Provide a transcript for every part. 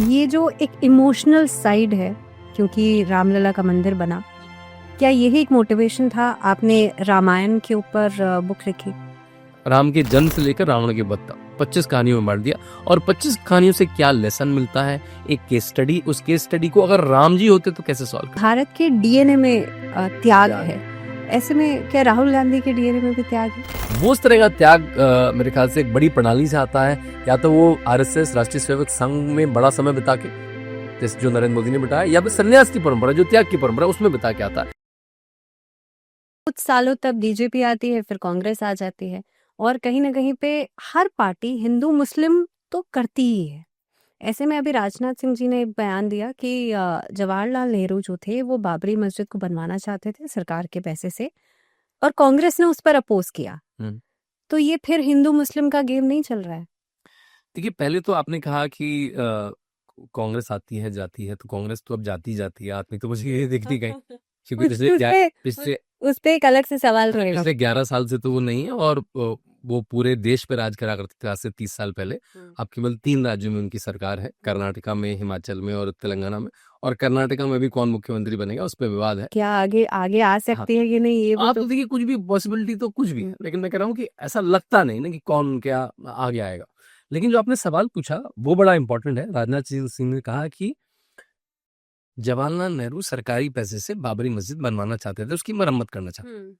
ये जो एक इमोशनल साइड है, क्योंकि रामलला का मंदिर बना, क्या यही एक मोटिवेशन था आपने रामायण के ऊपर बुक लिखी? राम के जन्म से लेकर रावण के वध तक 25 कहानियों में बांट दिया। और 25 कहानियों से क्या लेसन मिलता है, एक केस स्टडी, उस केस स्टडी को अगर राम जी होते तो कैसे सॉल्व कर। भारत के डीएनए में त्याग है, ऐसे में क्या राहुल गांधी के डीएनए में भी त्याग है? वो उस तरह का त्याग मेरे ख्याल से एक बड़ी प्रणाली से आता है, या तो वो आरएसएस राष्ट्रीय सेवक संघ में बड़ा समय बिता के, जैसे जो नरेंद्र मोदी ने बिताया, या फिर संन्यास की परंपरा, जो त्याग की परंपरा, उसमें बिता के आता है। कुछ सालों तक बीजेपी आती है, फिर कांग्रेस आ जाती है, और कहीं ना कहीं पे हर पार्टी हिंदू मुस्लिम तो करती ही है। ऐसे में अभी राजनाथ सिंह जी ने एक बयान दिया कि जवाहरलाल नेहरू जो थे वो बाबरी मस्जिद को बनवाना चाहते थे सरकार के पैसे से, और कांग्रेस ने उस पर अपोज किया। तो ये फिर हिंदू मुस्लिम का गेम नहीं चल रहा है? देखिए, पहले तो आपने कहा कि कांग्रेस आती है जाती है, तो कांग्रेस तो अब जाती जाती है, आदमी तो मुझे ये दिखती गई, क्योंकि पिछले उस पे एक अलग से सवाल रहेगा। पिछले 11 साल से तो वो नहीं है, और वो पूरे देश पे राज करा करते थे आज से 30 साल पहले। अब केवल 3 राज्यों में उनकी सरकार है, कर्नाटका में, हिमाचल में और तेलंगाना में। और कर्नाटका में भी कौन मुख्यमंत्री बनेगा उस पर विवाद है। क्या आगे आगे आ सकती है कि नहीं, ये आप तो देखिए, कुछ भी पॉसिबिलिटी तो कुछ भी है, लेकिन मैं कह रहा हूँ कि ऐसा लगता नहीं ना कि कौन क्या आगे आएगा। लेकिन जो आपने सवाल पूछा वो बड़ा इंपॉर्टेंट है। राजनाथ सिंह ने कहा कि जवाहरलाल नेहरू सरकारी पैसे से बाबरी मस्जिद बनवाना चाहते थे, उसकी मरम्मत करना चाहते।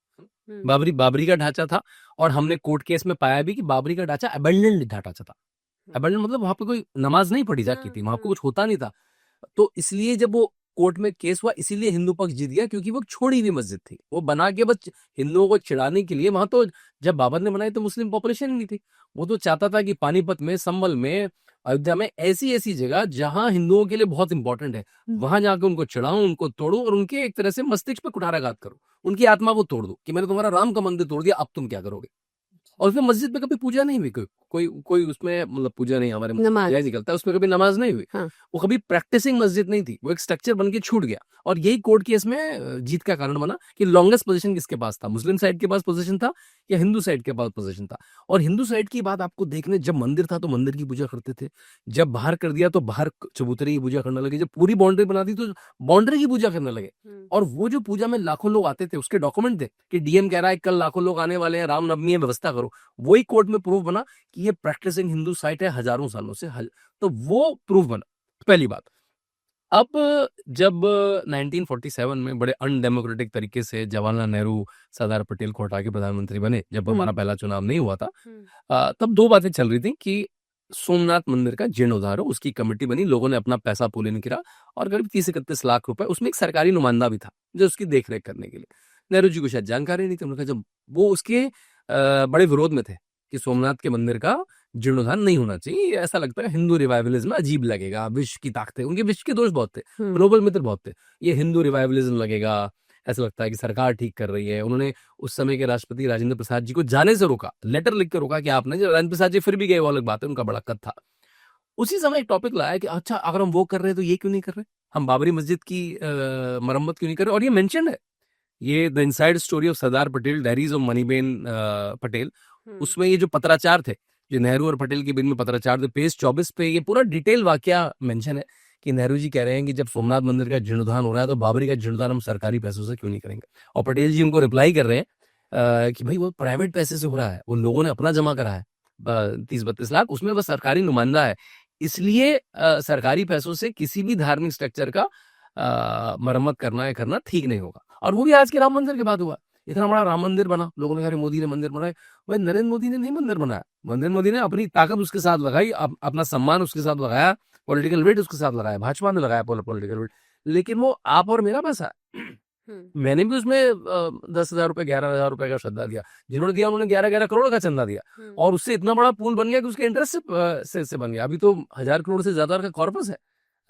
बाबरी का ढांचा था, और हमने कोर्ट केस में पाया भी कि बाबरी का ढांचा अबेंडन्ड ढांचा था। अबेंडन्ड मतलब वहां पे कोई नमाज नहीं पढ़ी जाती थी, वहां पे कुछ होता नहीं था। तो इसलिए जब वो कोर्ट में केस हुआ, इसीलिए हिंदू पक्ष जीत गया, क्योंकि वो छोड़ी हुई मस्जिद थी, वो बना के बस हिंदुओं को चिढ़ाने के लिए। वहां तो जब बाबर ने बनाई तो मुस्लिम पॉपुलेशन ही नहीं थी। वो तो चाहता था कि पानीपत में, संभल में, अयोध्या में ऐसी ऐसी जगह जहां हिंदुओं के लिए बहुत इंपॉर्टेंट है, वहां जाकर उनको चढ़ाऊं, उनको तोड़ूं, और उनके एक तरह से मस्तिष्क पे कुठाराघात करूं, उनकी आत्मा को तोड़ दूं कि मैंने तुम्हारा राम का मंदिर तोड़ दिया, अब तुम क्या करोगे। और उसमें मस्जिद में कभी पूजा नहीं हुई, कोई उसमें मतलब पूजा नहीं, हमारे जायज निकलता है, उसमें कभी नमाज नहीं हुई। हाँ। वो कभी प्रैक्टिसिंग मस्जिद नहीं थी, वो एक स्ट्रक्चर बन के छूट गया। और यही कोर्ट केस में जीत का कारण बना कि लॉन्गेस्ट पोजीशन किसके पास था, मुस्लिम साइड के पास पोजीशन था या हिंदू साइड के पास पोजीशन था। और हिंदू साइड की बात आपको देखने, जब मंदिर था तो मंदिर की पूजा करते थे, जब बाहर कर दिया तो बाहर चबूतरे की पूजा करने लगे, जब पूरी बाउंड्री बना दी तो बाउंड्री की पूजा करने लगे। और वो जो पूजा में लाखों लोग आते थे, उसके डॉक्यूमेंट थे कि डीएम कह रहा है कल लाखों लोग आने वाले हैं, रामनवमी है, व्यवस्था करो। वही कोर्ट में प्रूफ बना कि ये प्रैक्टिसिंग हिंदू साइट है हजारों सालों से। तो वो प्रूफ बना, पहली बात। अब जब 1947 में बड़े अनडेमोक्रेटिक तरीके से जवाहरलाल नेहरू सरदार पटेल को हटा के प्रधानमंत्री बने, जब हमारा पहला चुनाव नहीं हुआ था, तब दो बातें चल रही थी कि सोमनाथ मंदिर का जीर्णोद्धार हो, उसकी कमेटी बनी, लोगों ने अपना पैसा पूल इन करा, और करीब 30-31 लाख रुपए, उसमें एक सरकारी नुमाइंदा भी था जो उसकी देखरेख करने के लिए। नेहरू जी को शायद जानकारी नहीं थी, उन्होंने कहा, जब वो उसके बड़े विरोध में थे कि सोमनाथ के मंदिर का जीर्णोद्धार नहीं होना चाहिए, ऐसा लगता है हिंदू रिवाइवलिज्म अजीब लगेगा, विश्व की ताकतें, उनके विश्व के दोष बहुत थे, ग्लोबल मित्र बहुत थे, ये हिंदू रिवाइवलिज्म लगेगा, ऐसा लगता है कि सरकार ठीक कर रही है। उन्होंने उस समय के राष्ट्रपति राजेंद्र प्रसाद जी को जाने से रोका, लेटर लिख कर रोका कि आप नहीं। राजेंद्र प्रसाद जी फिर भी गए, वो अलग बात है, उनका बड़ा कद था। उसी समय एक टॉपिक लाया कि अच्छा, अगर हम वो कर रहे हैं तो ये क्यों नहीं कर रहे, हम बाबरी मस्जिद की मरम्मत क्यों नहीं कर रहे। और ये मेंशन है, ये the inside story of Sardar Patel, diaries of Maniben Patel, उसमें ये जो पत्राचार थे, जो नेहरू और पटेल के बीच में पत्राचार थे, पेज 24 पे ये पूरा डिटेल वाकया मेंशन है कि नेहरू जी कह रहे हैं कि जब सोमनाथ मंदिर का जीर्णोद्धार हो रहा है तो बाबरी का जीर्णोद्धार हम सरकारी पैसों से क्यों नहीं करेंगे। और पटेल जी उनको रिप्लाई कर रहे हैं कि भाई वो प्राइवेट पैसे से हो रहा है, वो लोगों ने अपना जमा करा है 30-32 लाख, उसमें बस सरकारी नुमाइंदा है, इसलिए सरकारी पैसों से किसी भी धार्मिक स्ट्रक्चर का मरम्मत करना या करना ठीक नहीं होगा। और वो भी आज के राम मंदिर के बाद हुआ। इतना बड़ा राम मंदिर बना, लोगों ने कहा मोदी ने मंदिर बनाया। भाई नरेंद्र मोदी ने नहीं मंदिर बनाया, नरेंद्र मोदी ने अपनी ताकत उसके साथ लगाई, अपना सम्मान उसके साथ लगाया, पॉलिटिकल वेट उसके साथ लगाया, भाजपा ने लगाया पॉलिटिकल वेट। लेकिन वो आप और मेरा पैसा है। मैंने भी उसमें 10,000 रुपए, 11,000 रुपए का चंदा दिया, जिन्होंने दिया उन्होंने 11-11 करोड़ का चंदा दिया, और उससे इतना बड़ा पूल बन गया कि उसके इंटरेस्ट से बन गया। अभी तो 1,000 करोड़ से ज्यादा का कॉर्पस है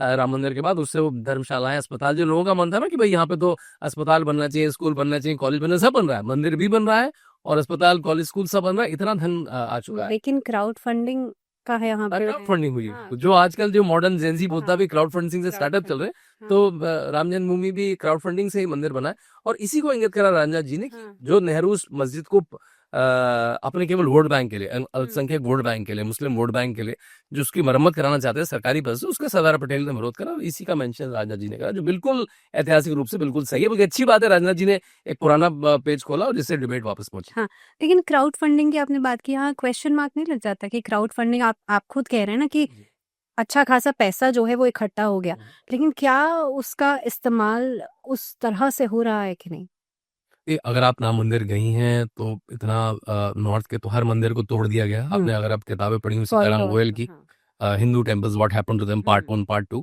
राम मंदिर के बाद। उससे वो धर्मशालाएं, अस्पताल, जो लोगों का मन था ना कि भाई यहाँ पे तो अस्पताल बनना चाहिए, स्कूल बनना चाहिए, कॉलेज बनना, सब बन रहा है, मंदिर भी बन रहा है और अस्पताल, कॉलेज, स्कूल सब बन रहा है, इतना धन आ चुका है। लेकिन क्राउड फंडिंग का है यहाँ पे, क्राउड फंडिंग हुई है, जो आजकल जो मॉडर्न जेंजी बोलता भी क्राउड फंडिंग से स्टार्टअप चल रहे हैं। तो राम जन्मभूमि भी क्राउड फंडिंग से ही मंदिर बना है, और इसी को इंगित करा राजनाथ जी ने कि जो नेहरू मस्जिद को अपने केवल वोट बैंक के लिए, अल्पसंख्यक वोट बैंक के लिए, मुस्लिम वोट बैंक के लिए जो उसकी मरम्मत कराना चाहते हैं सरकारी पद से, उसका सरदार पटेल ने विरोध करा। इसी का मेंशन राजनाथ जी ने करा, जो बिल्कुल ऐतिहासिक रूप से बिल्कुल सही है। बल्कि अच्छी बात है, राजनाथ जी ने एक पुराना पेज खोला और जिससे डिबेट वापस पहुंची। हाँ, लेकिन क्राउड फंडिंग की आपने बात की, यहाँ क्वेश्चन मार्क नहीं लग जाता कि क्राउड फंडिंग, आप खुद कह रहे हैं ना कि अच्छा खासा पैसा जो है वो इकट्ठा हो गया, लेकिन क्या उसका इस्तेमाल उस तरह से हो रहा है कि नहीं? अगर आप राम मंदिर गई हैं तो इतना नॉर्थ के तो हर मंदिर को तोड़ दिया गया। आपने अगर आप किताबें पढ़ी हुई सीताराम गोयल की, Hindu temples what happened to them, part 1 part 2,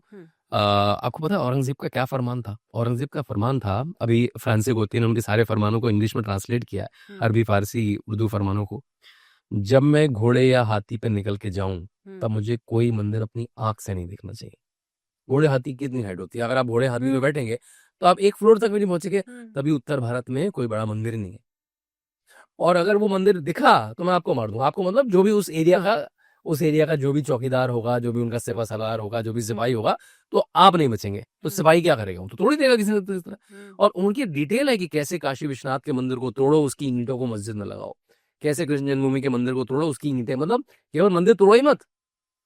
आपको पता है औरंगजेब का क्या फरमान था? औरंगजेब का फरमान था, अभी फ्रांसिस गोती ने उनके सारे फरमानों को इंग्लिश में ट्रांसलेट किया है, अरबी फारसी उर्दू फरमानों को। जब मैं घोड़े या हाथी पे निकल के जाऊं तब मुझे कोई मंदिर अपनी आंख से नहीं देखना चाहिए। घोड़े हाथी की कितनी हाइट होती है? अगर आप घोड़े हाथी पे बैठेंगे तो आप एक फ्लोर तक भी नहीं पहुंचेंगे। तभी उत्तर भारत में कोई बड़ा मंदिर ही नहीं है। और अगर वो मंदिर दिखा तो मैं आपको मार दूंगा। आपको मतलब जो भी उस एरिया का जो भी चौकीदार होगा, जो भी उनका सेवा सलार होगा, जो भी सिपाही होगा, तो आप नहीं बचेंगे। तो सिपाही क्या करेगा? वो तो तोड़ ही देगा किसी न किसी तरह। और उनकी डिटेल है कि कैसे काशी विश्वनाथ के मंदिर को तोड़ो, उसकी ईंटों को मस्जिद में लगाओ। कैसे कृष्ण जन्मभूमि के मंदिर को तोड़ो, उसकी ईंटें, मतलब केवल मंदिर तोड़ो ही मत,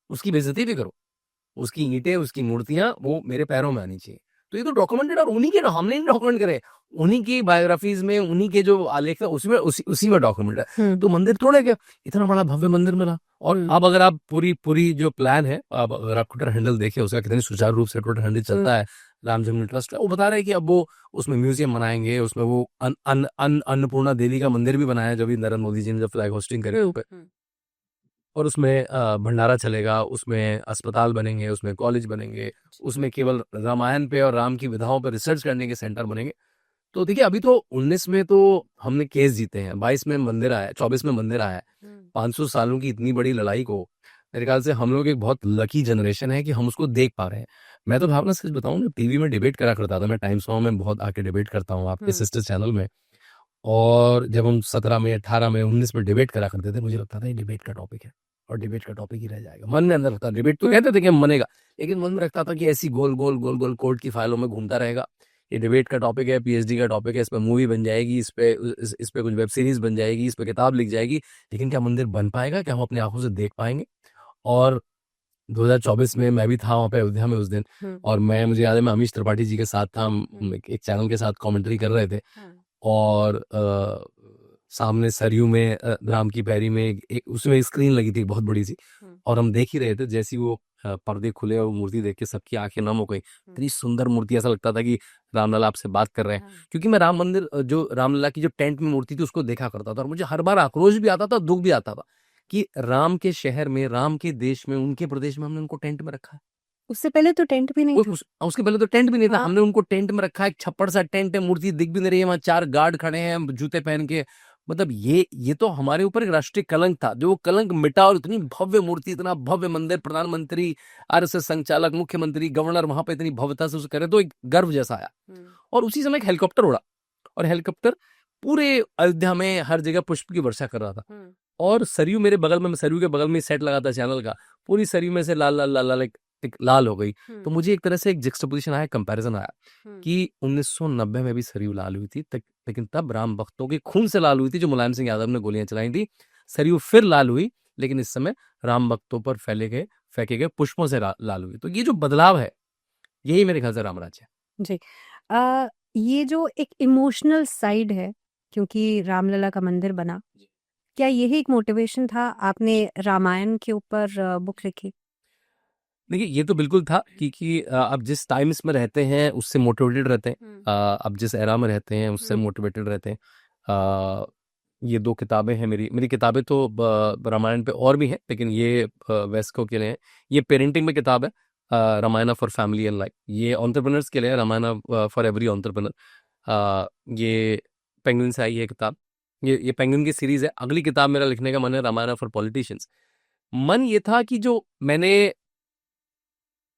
उसकी बेइज्जती भी करो। उसकी ईंटें, उसकी मूर्तियां वो मेरे पैरों में आनी चाहिए। तो ये तो डॉक्यूमेंटेड, और उन्हीं के, हमने नहीं डॉक्यूमेंट करे, उन्हीं की बायोग्राफीज में, उन्हीं के जो आलेख है उसमें, उसी में डॉक्यूमेंट है। तो मंदिर तोड़े क्या? इतना बड़ा भव्य मंदिर मिला। और अब अगर आप पूरी जो प्लान है, अब अगर आप ट्विटर हैंडल देखें उसका कितनी सुचारू रूप से ट्विटर हैंडल चलता है, राम जन्मभूमि ट्रस्ट है, वो बता रहे हैं कि अब वो उसमें म्यूजियम बनाएंगे, उसमें वो अन्नपूर्णा देवी का मंदिर भी बनाया जो भी नरेंद्र मोदी जी ने जब फ्लैग होस्टिंग करी, और उसमें भंडारा चलेगा, उसमें अस्पताल बनेंगे, उसमें कॉलेज बनेंगे, उसमें केवल रामायण पे और राम की विधाओं पे रिसर्च करने के सेंटर बनेंगे। तो देखिए, अभी तो 19 में तो हमने केस जीते हैं, 22 में मंदिर आया, 24 में मंदिर आया है। 500 सालों की इतनी बड़ी लड़ाई को मेरे ख्याल से हम लोग एक बहुत लकी जनरेशन है कि हम उसको देख पा रहे हैं। मैं तो भावना सच बताऊं, टीवी में डिबेट करा करता था, मैं टाइम्स नाउ में बहुत आके डिबेट करता हूँ आपके सिस्टर चैनल में। और जब हम 17 में, 18 में, 19 में डिबेट करा करते थे, मुझे लगता था ये डिबेट का टॉपिक है और डिबेट का टॉपिक ही रह जाएगा। मन में अंदर लगता, डिबेट तो कहते थे कि हम मनेगा, लेकिन मन में रखता था कि ऐसी गोल गोल गोल गोल कोर्ट की फाइलों में घूमता रहेगा। ये डिबेट का टॉपिक है, पीएचडी का टॉपिक है, इस पे मूवी बन जाएगी, इस पे कुछ वेब सीरीज बन जाएगी, इस पे किताब लिख जाएगी, लेकिन क्या मंदिर बन पाएगा? क्या हम अपनी आंखों से देख पाएंगे? और 2024 में मैं भी था वहाँ पे अयोध्या में उस दिन, और मुझे याद है मैं अमीश त्रिपाठी जी के साथ था, हम एक चैनल के साथ कमेंट्री कर रहे थे, और सामने सरयू में राम की पैरी में उसमें स्क्रीन लगी थी बहुत बड़ी सी, और हम देख ही रहे थे। जैसी वो पर्दे खुले और मूर्ति देख के सबकी आंखें नम हो गई। इतनी सुंदर मूर्ति, ऐसा लगता था कि रामलला आपसे बात कर रहे हैं। क्योंकि मैं राम मंदिर, जो रामलला की जो टेंट में मूर्ति थी, उसको देखा करता था, और मुझे हर बार आक्रोश भी आता था, दुख भी आता था कि राम के शहर में, राम के देश में, उनके प्रदेश में हमने उनको टेंट में रखा है। उससे पहले तो टेंट भी नहीं था। उसके पहले तो टेंट भी नहीं था। हमने उनको टेंट में रखा है, एक छप्पड़ सा टेंट है, मूर्ति दिख भी नहीं रही है, वहां 4 गार्ड खड़े हैं जूते पहन के। मतलब ये तो हमारे ऊपर एक राष्ट्रीय कलंक था, जो कलंक मिटा, और इतनी भव्य मूर्ति, इतना भव्य मंदिर, प्रधानमंत्री, आरएसएस संचालक, मुख्यमंत्री, गवर्नर वहां पे इतनी भव्यता से उसे करे, तो एक गर्व जैसा आया। और उसी समय एक हेलीकॉप्टर उड़ा, और हेलीकॉप्टर पूरे अयोध्या में हर जगह पुष्प की वर्षा कर रहा था। और सरयू मेरे बगल में, सरयू के बगल में सेट लगा था चैनल का, पूरी सरयू में से लाल लाल लाल लाल एक लाल हो गई। तो मुझे एक तरह से एक जुक्सटापोजिशन आया, कंपैरिजन आया कि 1990 में भी सरयू लाल हुई थी, लेकिन तब राम भक्तों के खून से लाल हुई थी, जो मुलायम सिंह यादव ने गोलियां चलाई थी। सरयू फिर लाल हुई, लेकिन इस समय राम भक्तों पर फेंके गए पुष्पों से लाल हुई। तो ये जो बदलाव है, यही मेरे ख्याल से रामराज्य है जी। ये जो एक इमोशनल साइड है, क्योंकि रामलला का मंदिर बना, क्या यही एक मोटिवेशन था आपने रामायण के ऊपर बुक लिखी? देखिए, ये तो बिल्कुल था कि आप जिस टाइम्स में रहते हैं उससे मोटिवेटेड रहते हैं, आप जिस एरा में रहते हैं उससे मोटिवेटेड रहते हैं। ये 2 किताबें हैं मेरी किताबें तो रामायण पे और भी हैं, लेकिन ये वेस्को के लिए है। ये पेरेंटिंग में किताब है, Ramayana for family and life. ये एंटरप्रेन्योर्स के लिए, रामायण फॉर एवरी एंटरप्रेन्योर। ये पेंगुइन से आई है किताब, ये पेंगुइन की सीरीज है। अगली किताब मेरा लिखने का मन है, रामायण फॉर पॉलिटिशियंस। मन ये था कि जो मैंने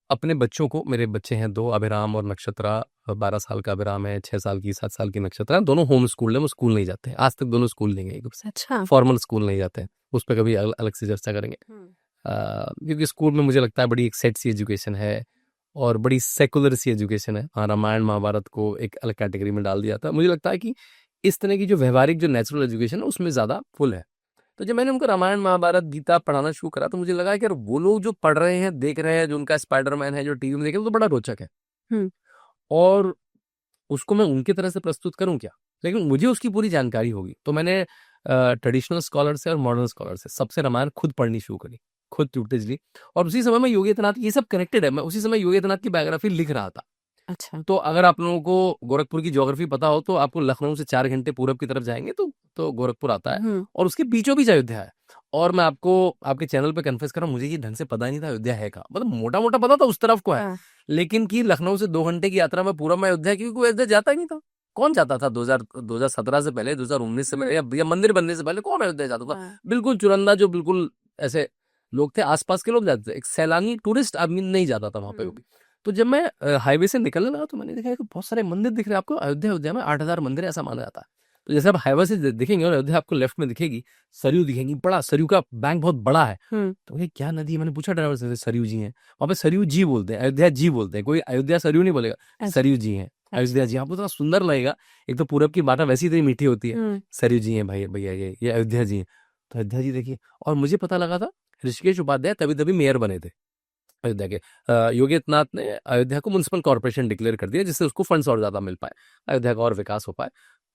अपने बच्चों को, मेरे बच्चे हैं 2, अभिराम और नक्षत्रा, 12 साल का अभिराम है, 6 साल की, 7 साल की नक्षत्रा, दोनों होम स्कूल है, वो स्कूल नहीं जाते हैं आज तक, दोनों स्कूल नहीं गए। अच्छा। फॉर्मल स्कूल नहीं जाते हैं, उस पर कभी अलग से चर्चा करेंगे। क्योंकि स्कूल में मुझे लगता है बड़ी एक सेट सी एजुकेशन है और बड़ी सेकुलर सी एजुकेशन है। हाँ, रामायण महाभारत को एक अलग कैटेगरी में डाल दिया था। मुझे लगता है कि इस तरह की जो व्यवहारिक जो नेचुरल एजुकेशन है उसमें ज़्यादा फुल है। तो जब मैंने उनको रामायण महाभारत गीता पढ़ाना शुरू करा तो मुझे लगा कि यार वो लोग जो पढ़ रहे हैं देख रहे हैं, जो उनका स्पाइडरमैन है जो टीवी में देखे, वो तो बड़ा रोचक है हम्म और उसको मैं उनकी तरह से प्रस्तुत करूं क्या, लेकिन मुझे उसकी पूरी जानकारी होगी। तो मैंने ट्रेडिशनल स्कॉलर से और मॉडर्न स्कॉलर से सबसे रामायण खुद पढ़नी शुरू करी, खुद ट्यूटेज ली। और उसी समय मैं योगी आदित्यनाथ, ये सब कनेक्टेड है, मैं उसी समय योगी आदित्यनाथ की बायोग्राफी लिख रहा था। अच्छा तो अगर आप लोगों को गोरखपुर की ज्योग्राफी पता हो तो आपको लखनऊ से 4 घंटे पूरब की तरफ जाएंगे तो गोरखपुर आता है और उसके बीचों बीच अयोध्या है। और मैं आपको आपके चैनल पे कन्फेस कर रहा हूँ, मुझे ये ढंग से पता नहीं था अयोध्या है कहाँ, मतलब मोटा मोटा पता था उस तरफ को है, हाँ, लेकिन कि लखनऊ से 2 घंटे की यात्रा में पूरब में अयोध्या, क्योंकि कोई अयोध्या जाता ही नहीं था। कौन जाता था 2017 से पहले, 2019 से पहले या मंदिर बनने से पहले कौन अयोध्या जाता था? हाँ, बिल्कुल चुरंदा जो बिल्कुल ऐसे लोग थे, आसपास के लोग जाते थे, एक सैलानी टूरिस्ट आदमी नहीं जाता था वहां पे भी। तो जब मैं हाईवे से निकलने लगा तो मैंने देखा कि बहुत सारे मंदिर दिख रहे हैं आपको। अयोध्या में 8,000 मंदिर ऐसा माना जाता है। तो जैसे आप हाईवे से दिखेंगे और अयोध्या आपको लेफ्ट में दिखेगी, सरयू दिखेंगी, बड़ा सरयू का बैंक बहुत बड़ा है। तो ये क्या नदी है? मैंने पूछा ड्राइवर से, सरयू जी हैं। वहाँ पे सरयू जी बोलते हैं, अयोध्या जी बोलते हैं, कोई अयोध्या सरयू नहीं बोलेगा, अच्छा, सरयू जी हैं, अयोध्या जी। आपको इतना सुंदर लगेगा, एक तो पूरब की बात वैसी इतनी मीठी होती है, सरयू जी हैं भाई भैया, ये अयोध्या जी हैं। तो अयोध्या जी देखिए, और मुझे पता लगा था ऋषिकेश उपाध्याय तभी तभी मेयर बने थे अयोध्या के। योगी आदित्यनाथ ने अयोध्या को म्युनिसिपल कॉर्पोरेशन डिक्लेयर कर दिया, जिससे उसको फंड्स और ज्यादा मिल पाए, अयोध्या का और विकास हो पाए।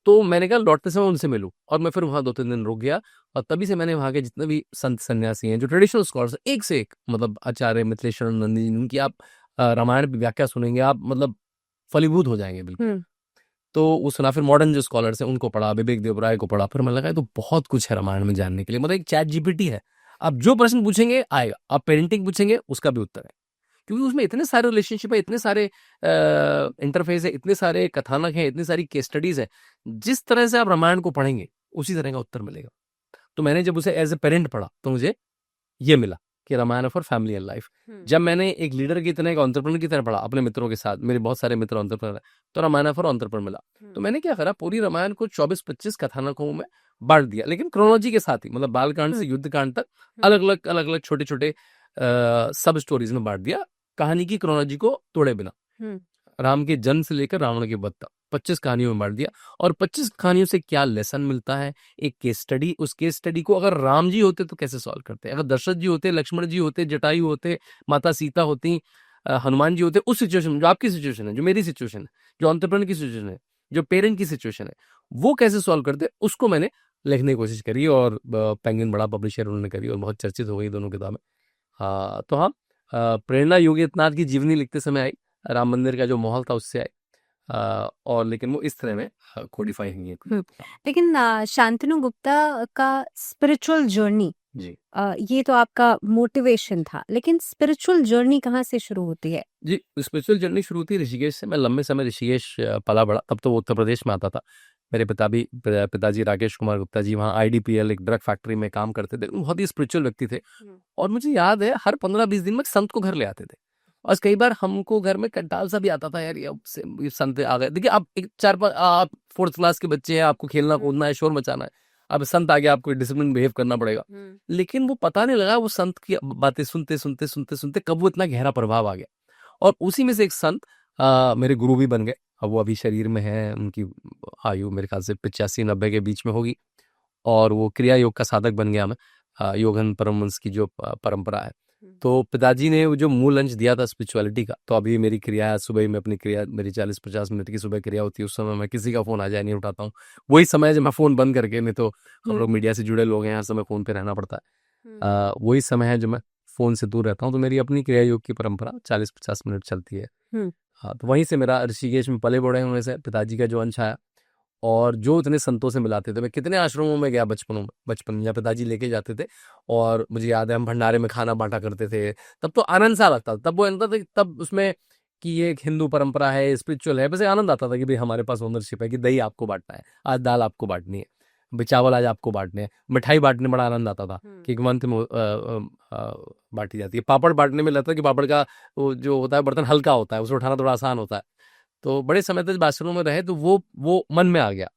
तो मैंने कहा लौटते समय उनसे मिलूं, और मैं फिर वहां 2-3 दिन रुक गया। और तभी से मैंने वहां के जितने भी संत सन्यासी हैं, जो ट्रेडिशनल स्कॉलर्स, एक से एक, मतलब आचार्य मिथिलेश्वर नंदी जी, उनकी आप रामायण की व्याख्या सुनेंगे, आप मतलब फलीभूत हो जाएंगे बिल्कुल। तो वो सुना, फिर मॉडर्न जो स्कॉलर्स हैं उनको पढ़ा, विवेक देवराय को पढ़ा। फिर मैं लगा ये तो बहुत कुछ है रामायण में जानने के लिए, मतलब एक चैट जीपीटी है, आप जो प्रश्न पूछेंगे आएगा, आप पेरेंटिंग पूछेंगे उसका भी उत्तर है, क्योंकि उसमें इतने सारे रिलेशनशिप है, इतने सारे इंटरफेस है, इतने सारे कथानक हैं, इतनी सारी केस स्टडीज है। जिस तरह से आप रामायण को पढ़ेंगे उसी तरह का उत्तर मिलेगा। तो मैंने जब उसे एज ए पेरेंट पढ़ा तो मुझे ये मिला कि Ramayana for family and life. जब मैंने एक लीडर की तरह, एक एंटरप्रेन्योर की तरह पढ़ा अपने मित्रों के साथ, मेरे बहुत सारे मित्र एंटरप्रेन्योर हैं, तो रामायण फॉर एंटरप्रेन्योर मिला। तो मैंने क्या करा, पूरी रामायण को 24-25 कथानकों में बांट दिया, लेकिन क्रोनोलॉजी के साथ ही, मतलब बालकांड से युद्ध कांड तक अलग अलग छोटे छोटे सब स्टोरीज में बांट दिया, कहानी की क्रोनोलॉजी को तोड़े बिना। राम के जन्म से लेकर रावण के वध तक 25 कहानियों में बांट दिया। और 25 कहानियों से क्या लेसन मिलता है, एक केस स्टडी, उस केस स्टडी को अगर राम जी होते तो कैसे सॉल्व करते, अगर दशरथ जी होते, लक्ष्मण जी होते, जटायु होते, माता सीता होती, हनुमान जी होते, उस सिचुएशन में, जो आपकी सिचुएशन है, जो मेरी सिचुएशन है, जो एंटरप्रेन्योर की सिचुएशन है, जो पेरेंट की सिचुएशन है, वो कैसे सॉल्व करते, उसको मैंने लिखने की कोशिश करी। और पेंगुइन बड़ा पब्लिशर उन्होंने करी और बहुत चर्चित हो गई दोनों किताबें। हाँ, तो हाँ, प्रेरणा योगी आदित्यनाथ की जीवनी लिखते समय आई, राम मंदिर का जो माहौल था उससे आई। और लेकिन वो इस तरह में कोडिफाई हुई है। लेकिन शांतनु गुप्ता का स्पिरिचुअल जर्नी, जी ये तो आपका मोटिवेशन था, लेकिन स्पिरिचुअल जर्नी कहाँ से शुरू होती है? जी, स्पिरिचुअल जर्नी शुरू हुई थी ऋषिकेश से। मैं लंबे समय ऋषिकेश पला बड़ा, तब तो वो उत्तर प्रदेश में आता था। मेरे पिताजी राकेश कुमार गुप्ता जी वहाँ आईडीपीएल एक ड्रग फैक्ट्री में काम करते थे, बहुत ही स्पिरिचुअल व्यक्ति थे। और मुझे याद है हर 15-20 दिन में संत को घर ले आते थे, और कई बार हमको घर में कंटाल सा भी आता था, यार ये संत आ गए। देखिए, आप एक 4-5, आप 4th क्लास के बच्चे हैं, आपको खेलना कूदना है, शोर मचाना है, अब संत आ गया, आपको डिसिप्लिन बिहेव करना पड़ेगा। लेकिन वो पता नहीं लगा, वो संत की बातें सुनते सुनते सुनते सुनते कब वो इतना गहरा प्रभाव आ गया। और उसी में से एक संत मेरे गुरु भी बन गए। अब वो अभी शरीर में है, उनकी आयु मेरे ख्याल से 85-90 के बीच में होगी, और वो क्रिया योग का साधक बन गया। मैं योगन परमहंस की जो परंपरा है, तो पिताजी ने वो जो मूल अंश दिया था स्पिरिचुअलिटी का, तो अभी मेरी क्रिया सुबह ही, मैं अपनी क्रिया, मेरी 40-50 मिनट की सुबह क्रिया होती है, उस समय मैं किसी का फोन आ जाए नहीं उठाता हूँ। वही समय जब मैं फोन बंद करके, नहीं तो हम लोग मीडिया से जुड़े लोग हैं, हर समय फोन पे रहना पड़ता है। वही समय है जो मैं फोन से दूर रहता हूँ। तो मेरी अपनी क्रिया योग की परंपरा 40-50 मिनट चलती है। हाँ, तो वहीं से मेरा ऋषिकेश में पले बड़े होने से पिताजी का जो अंश आया, और जो इतने संतों से मिलाते थे। मैं कितने आश्रमों में गया बचपन में, जहाँ पिताजी लेके जाते थे, और मुझे याद है हम भंडारे में खाना बांटा करते थे। तब तो आनंद सा लगता था, तब वो लगता था कि तब उसमें कि ये एक हिंदू परंपरा है, स्पिरिचुअल है, वैसे आनंद आता था कि भाई हमारे पास ओनरशिप है, कि दही आपको बांटना है, आज दाल आपको बांटनी है, भाई चावल आज आपको बांटने हैं, मिठाई बांटने में बड़ा आनंद आता था कि एक मंथ में बांटी जाती है। पापड़ बांटने में लगता है कि पापड़ का वो जो होता है बर्तन हल्का होता है, उसे उठाना थोड़ा आसान होता है। तो बड़े समय तक आश्रमों में रहे, तो वो मन में आ गया।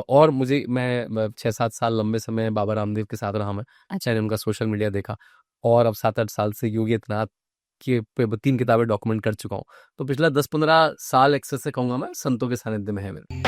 और मैं 6-7 साल लंबे समय बाबा रामदेव के साथ रहा मैं। अच्छा, मैंने उनका सोशल मीडिया देखा, और अब 7-8 साल से योगी आदित्यनाथ के पे 3 किताबें डॉक्यूमेंट कर चुका हूँ। तो पिछला 10-15 साल एक्सेस से कहूँगा मैं, संतों के सानिध्य में है मेरे।